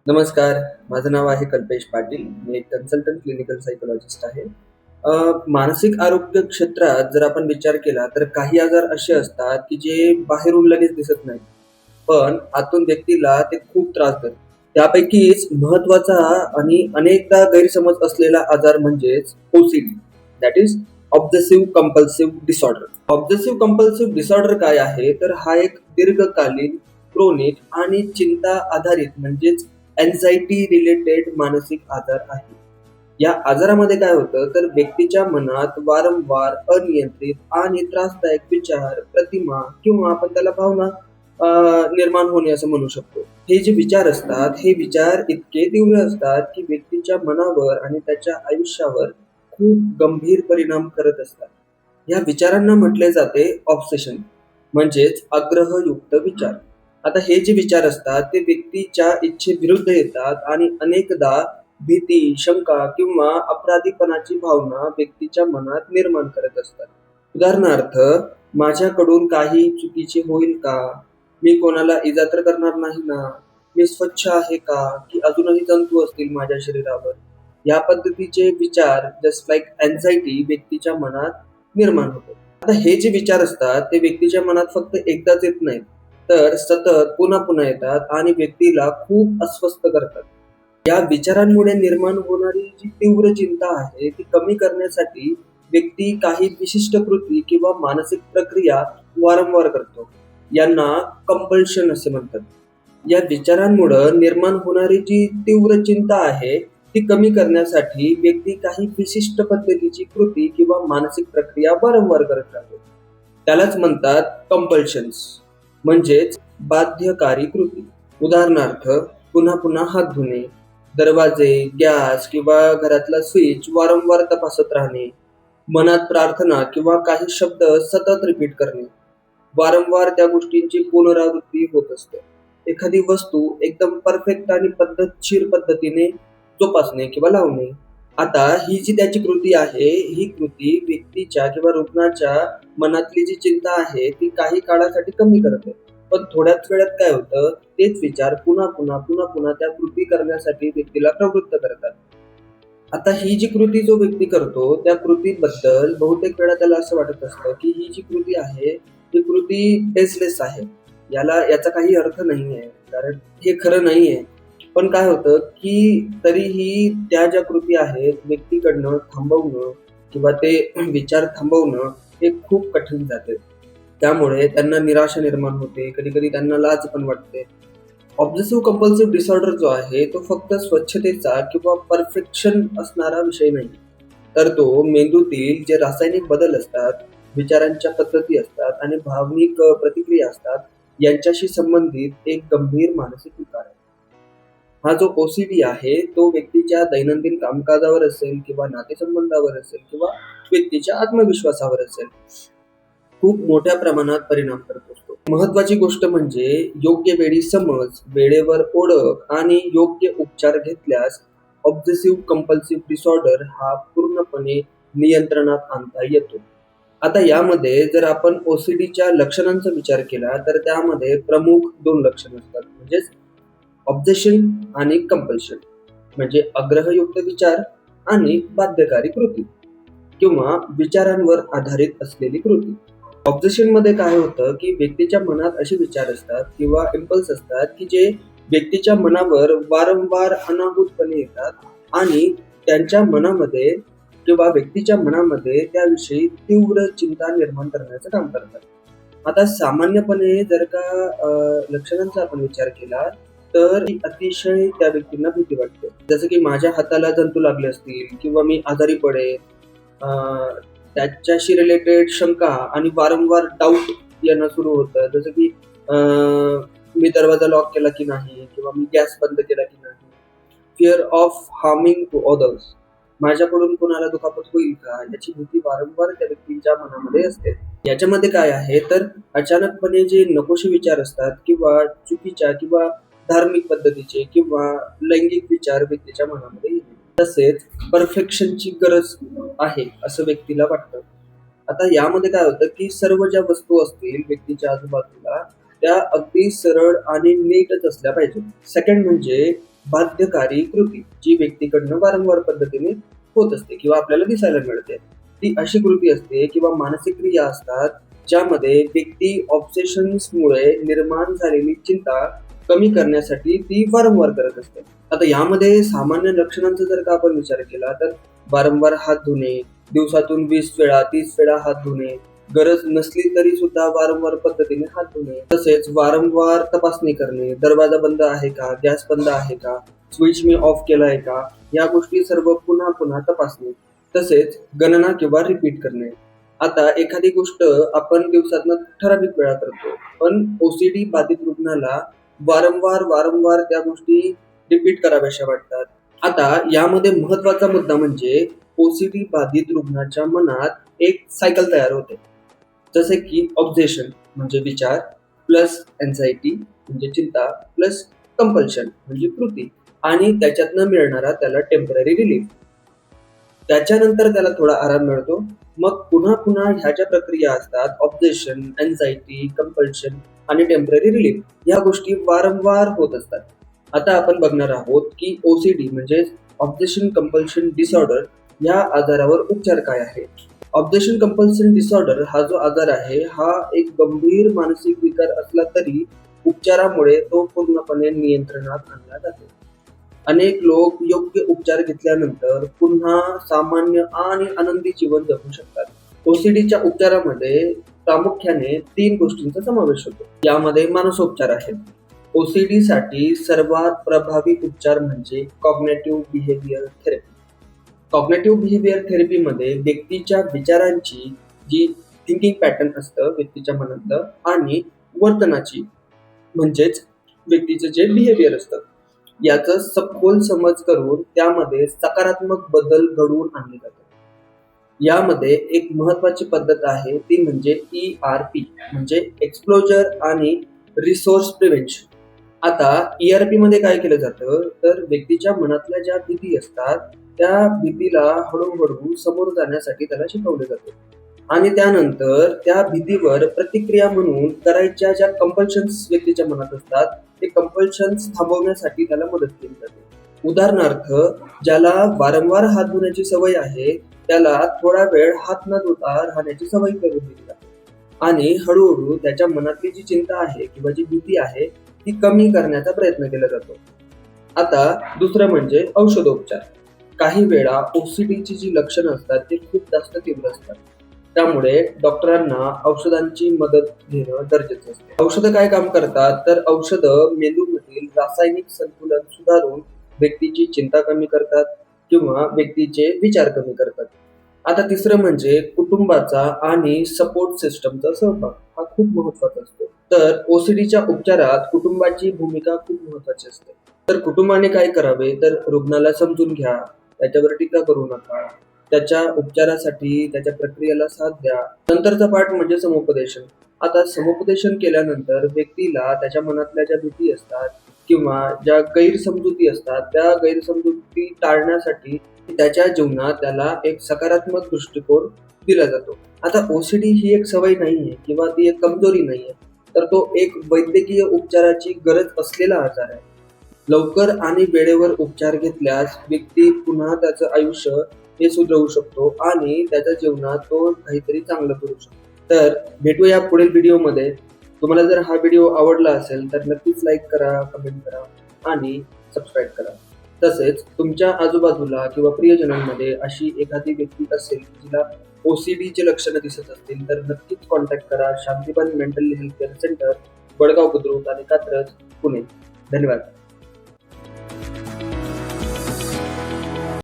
नमस्कार. माझं नाव आहे कल्पेश पाटील. मी एक कन्सल्टंट क्लिनिकल सायकोलॉजिस्ट आहे. मानसिक आरोग्य क्षेत्रात जर आपण विचार केला, तर काही आजार असे असतात, की जे बाहेरून लगेच दिसत नाहीत. पण आतून व्यक्तीला ते खूप त्रास देतात. त्यापैकीच महत्त्वाचा आणि अनेकदा गैरसमज असलेला आजार म्हणजेच OCD, that is obsessive compulsive disorder. Obsessive compulsive disorder काय आहे? तर हा एक दीर्घकालीन, क्रोनिक आणि चिंता आधारित म्हणजेच अँक्झायटी रिलेटेड मानसिक आजार आहे. या आजारामध्ये काय होतं, तर व्यक्तीच्या मनात वारंवार अनियंत्रित आणि त्रासदायक विचार, प्रतिमा किंवा आपण त्याला भावना निर्माण होणे असं म्हणू शकतो. हे जे विचार असतात, हे विचार इतके तीव्र असतात, की व्यक्तीच्या मनावर आणि त्याच्या आयुष्यावर खूप गंभीर परिणाम करत असतात. या विचारांना म्हटले जाते ऑब्सेशन, म्हणजेच आग्रहयुक्त विचार. आता हे जे विचार असतात ते व्यक्तीच्या इच्छेविरुद्ध येतात आणि अनेकदा भीती, शंका किंवा अपराधीपणाची भावना व्यक्तीच्या मनात निर्माण करत असतात. उदाहरणार्थ, माझ्याकडून काही चुकीचे होईल का? मी कोणाला इजा तर करणार नाही ना? मी स्वच्छ आहे का? की अजूनही जंतू असतील माझ्या शरीरावर? या पद्धतीचे विचार जस्ट लाइक अँक्झायटी व्यक्तीच्या मनात निर्माण होतात. आता हे जे विचार असतात ते व्यक्तीच्या मनात फक्त एकदाच येत नाहीत, तर सतत पुन्हा-पुन्हा येतात आणि व्यक्तीला खूप अस्वस्थ करतात. या विचारांमुळे निर्माण होणारी जी तीव्र चिंता आहे ती कमी करण्यासाठी व्यक्ती काही विशिष्ट कृती किंवा मानसिक प्रक्रिया वारंवार करतो. यांना कंपल्शन असे म्हणतात. या विचारांमुळं निर्माण होणारी जी तीव्र चिंता आहे ती कमी करण्यासाठी व्यक्ती काही विशिष्ट पद्धतीची कृती किंवा मानसिक प्रक्रिया वारंवार करत राहतो. त्यालाच म्हणतात कंपल्शन्स, म्हणजेच बाध्यकारी कृती. उदाहरणार्थ, पुन्हा पुन्हा हात धुणे, दरवाजे, गॅस किंवा घरातला स्विच वारंवार तपासत राहणे, मनात प्रार्थना किंवा काही शब्द सतत रिपीट करणे. वारंवार त्या गोष्टींची पुनरावृत्ती होत असते. एखादी वस्तू एकदम परफेक्ट आणि पद्धतशीर पद्धतीने जोपासणे किंवा लावणे. आता ही जी त्याची कृती आहे, ही कृती व्यक्तीच्या किंवा रुग्णाच्या मनातली जी चिंता आहे, ती काही काळासाठी कमी करते. पण थोड्याच वेळात काय होतं, तेच विचार पुन्हा पुन्हा त्या कृती करण्यासाठी व्यक्तीला प्रवृत्त करतात. आता ही जी कृती जो व्यक्ती करतो, त्या कृतीबद्दल बहुतेक वेळा त्याला असं वाटत असतं, की ही जी कृती आहे, ही कृती बेसलेस आहे. याचा काही अर्थ नाहीये, कारण हे खरं नाहीये. पण काय होतं, की तरीही त्या ज्या कृती आहेत, व्यक्तीकडनं थांबवणं किंवा ते विचार थांबवणं हे खूप कठीण जाते. त्यामुळे त्यांना निराशा निर्माण होते, कधी-कधी त्यांना लाज पण वाटते. ऑब्सेसिव्ह कंपल्सिव्ह डिसऑर्डर जो आहे, तो फक्त स्वच्छतेचा किंवा परफेक्शन असणारा विषय नाही. तर तो मेंदूतील जे रासायनिक बदल असतात, विचारांच्या पद्धती असतात आणि भावनिक प्रतिक्रिया असतात, यांच्याशी संबंधित एक गंभीर मानसिक विकार आहे. हा जो OCD आहे, तो व्यक्तीच्या दैनंदिन कामकाजावर असेल किंवा नातेसंबंधावर असेल किंवा व्यक्तीच्या आत्मविश्वासावर असेल, खूप मोठ्या प्रमाणात परिणाम करत असतो. महत्त्वाची गोष्ट म्हणजे योग्य वेळी समज, वेळेवर ओळख आणि योग्य उपचार घेतल्यास ऑब्सेसिव्ह कंपल्सिव्ह डिसऑर्डर हा पूर्णपणे नियंत्रणात आणता येतो. आता यामध्ये जर आपण OCDच्या लक्षणांचा विचार केला, तर त्यामध्ये प्रमुख 2 लक्षणं असतात. म्हणजेच ऑब्सेशन आणि कंपल्शन, म्हणजे आग्रहयुक्त विचार आणि बाध्यकारी कृती किंवा विचारांवर आधारित असलेली कृती. ऑब्सेशनमध्ये काय होतं, की व्यक्तीच्या मनात असे विचार असतात किंवा इम्पल्स असतात, की जे व्यक्तीच्या मनावर वारंवार अनाहूतपणे येतात आणि त्यांच्या मनामध्ये किंवा व्यक्तीच्या मनामध्ये त्याविषयी तीव्र चिंता निर्माण करण्याचं काम करतात. आता सामान्यपणे जर का लक्षणांचा आपण विचार केला, तर अतिशय त्या व्यक्तींना भीती वाटते. जसं की माझ्या हाताला जंतू लागले असतील किंवा मी आजारी पडेल, अ, त्याच्याशी रिलेटेड शंका आणि वारंवार डाऊट येणं सुरू होतं. जसं की मी दरवाजा लॉक केला की नाही किंवा मी गॅस बंद केला की नाही. Fear of harming to others, माझ्याकडून कोणाला दुखापत होईल का? याची भीती वारंवार त्या व्यक्तीच्या मनामध्ये असते. याच्यामध्ये काय आहे, तर अचानकपणे जे नकोसे विचार असतात किंवा चुकीच्या किंवा धार्मिक पद्धतीचे किंवा लैंगिक विचार व्यक्तीच्या मनामध्ये येणे. तसेच परफेक्शनची गरज आहे असं व्यक्तीला वाटतं. आता यामध्ये काय होतं, की सर्व ज्या वस्तू असतील व्यक्तीच्या आजूबाजूला, त्या अगदी सरळ आणि नीटच असल्या पाहिजेत. सेकंड म्हणजे बाध्यकारी कृती जी व्यक्तीकडनं वारंवार पद्धतीने होत असते किंवा आपल्याला दिसायला मिळते. ती अशी कृती असते किंवा मानसिक क्रिया असतात ज्यामध्ये व्यक्ती ऑब्सेशन्समुळे निर्माण झालेली चिंता कमी करण्यासाठी ती वारंवार करत असते. आता यामध्ये सामान्य लक्षणांचा जर का आपण विचार केला तर वारंवार हात धुणे, दिवसातून 20 वेळा 30 वेळा हात धुणे, गरज नसली तरी सुद्धा वारंवार पद्धतीने हात धुणे, तसेच वारंवार तपासणी करणे, दरवाजा बंद आहे का, गॅस बंद आहे का, स्विच मी ऑफ केलाय का, या गोष्टी सर्व पुन्हा पुन्हा तपासणे, तसेच गणना किंवा रिपीट करणे. आता एखादी गोष्ट आपण दिवसातनं ठराविक वेळा करतो, पण ओसीडी बाधित रुग्णाला वारंवार वारंवार त्या गोष्टी रिपीट कराव्याशा वाटतात. आता यामध्ये महत्वाचा मुद्दा म्हणजे ओसीडी बाधित रुग्णाच्या मनात एक सायकल तयार होते, जसे की ऑब्झेशन म्हणजे विचार, प्लस एन्झायटी म्हणजे चिंता, प्लस कंपल्शन म्हणजे कृती, आणि त्याच्यातनं मिळणारा त्याला टेम्पररी रिलीफ. त्याच्यानंतर त्याला थोडा आराम मिळतो. मग पुन्हा पुन्हा ह्या ज्या प्रक्रिया असतात, ऑब्झेशन, एन्झायटी, कंपल्शन आणि टेम्पररी रिलीफ, या गोष्टी वारंवार होत असतात. आता आपण बघणार आहोत की ओसीडी म्हणजे ऑब्झेशन कंपल्शन डिसऑर्डर या आजारावर उपचार काय आहे. ऑब्झेशन कंपल्शन डिसऑर्डर हा जो आजार आहे हा एक गंभीर मानसिक विकार असला तरी उपचारामुळे तो पूर्णपणे नियंत्रणात आणला जातो. अनेक लोक योग्य उपचार घेतल्यानंतर पुन्हा सामान्य आणि आनंदी जीवन जगू शकतात. ओसीडीच्या उपचारामध्ये प्रामुख्याने 3 गोष्टींचा समावेश होतो. यामध्ये मानसोपचार आहेत. ओसीडी साठी सर्वात प्रभावी उपचार म्हणजे cognitive behaviour therapy. Cognitive behaviour थेरपीमध्ये व्यक्तीच्या विचारांची जी थिंकिंग पॅटर्न असतं व्यक्तीच्या मनातलं आणि वर्तनाची म्हणजेच व्यक्तीचं जे बिहेवियर असतं याचं सखोल समज करून त्यामध्ये सकारात्मक बदल घडवून आणले जातात. यामध्ये एक महत्वाची पद्धत आहे ती म्हणजे ERP म्हणजे एक्सप्लोजर आणि रिसोर्स प्रिव्हेन्शन. आता ERP मध्ये काय केलं जातं तर व्यक्तीच्या मनातल्या ज्या भीती असतात त्या भीतीला हळूहळू समोर जाण्यासाठी त्याला शिकवले जाते आणि त्यानंतर त्या भीतीवर प्रतिक्रिया म्हणून करायच्या ज्या कंपल्शन्स व्यक्तीच्या मनात असतात ते कंपल्शन्स थांबवण्यासाठी त्याला मदत केली जाते. उदाहरणार्थ, ज्याला वारंवार हात धुण्याची सवय आहे त्याला थोडा वेळ हात न धुता राहण्याची सवय करून दिली जाते आणि हळूहळू त्याच्या मनातली जी चिंता आहे किंवा जी भीती आहे ती कमी करण्याचा प्रयत्न केला जातो. आता दुसरं म्हणजे औषधोपचार. काही वेळा ओसीडीची जी लक्षणं असतात ते खूप जास्त तीव्र असतात, त्यामुळे डॉक्टरांना औषधांची मदत घेणं गरजेचं असते. औषधं काय काम करतात तर औषधं मेंदूमधील रासायनिक संतुलन सुधारून व्यक्तीची चिंता कमी करतात किंवा व्यक्तीचे विचार कमी करतात. आता तिसरं म्हणजे कुटुंबाचा आणि सपोर्ट सिस्टमचा सहभाग हा खूप महत्वाचा असतो. तर ओसीडीच्या उपचारात कुटुंबाची भूमिका खूप महत्वाची असते. तर कुटुंबाने काय करावे तर रुग्णाला समजून घ्या, त्याच्यावर टीका करू नका, त्याच्या उपचारासाठी त्याच्या प्रक्रियेला साथ द्या. नंतरचा पाठ म्हणजे समुपदेशन. आता समुपदेशन केल्यानंतर व्यक्तीला त्याच्या मनातल्या ज्या भीती असतात किंवा ज्या गैरसमजुती असतात त्या गैरसमजुती टाळण्यासाठी त्याच्या जीवनात त्याला एक सकारात्मक दृष्टिकोन दिला जातो. आता ओसीडी ही एक सवय नाहीये किंवा ती एक कमजोरी नाहीये, तर तो एक वैद्यकीय उपचाराची गरज असलेला आजार आहे. लवकर आणि वेळेवर उपचार घेतल्यास व्यक्ती पुन्हा त्याचं आयुष्य हे सुधरवू शकतो आणि त्याच्या जीवनात तो काहीतरी चांगलं करू शकतो. तर भेटूया पुढील व्हिडिओमध्ये. तुम्हाला जर हा व्हिडिओ आवडला असेल तर नक्कीच लाईक करा, कमेंट करा आणि सबस्क्राईब करा. तसेच तुमच्या आजूबाजूला किंवा प्रियजनांमध्ये अशी एखादी व्यक्ती असेल जिला ओसीडीचे लक्षणं दिसत असतील तर नक्कीच कॉन्टॅक्ट करा. Shantiban mental health care centre, Vadgaon Budruk आणि कात्रज, पुणे. धन्यवाद.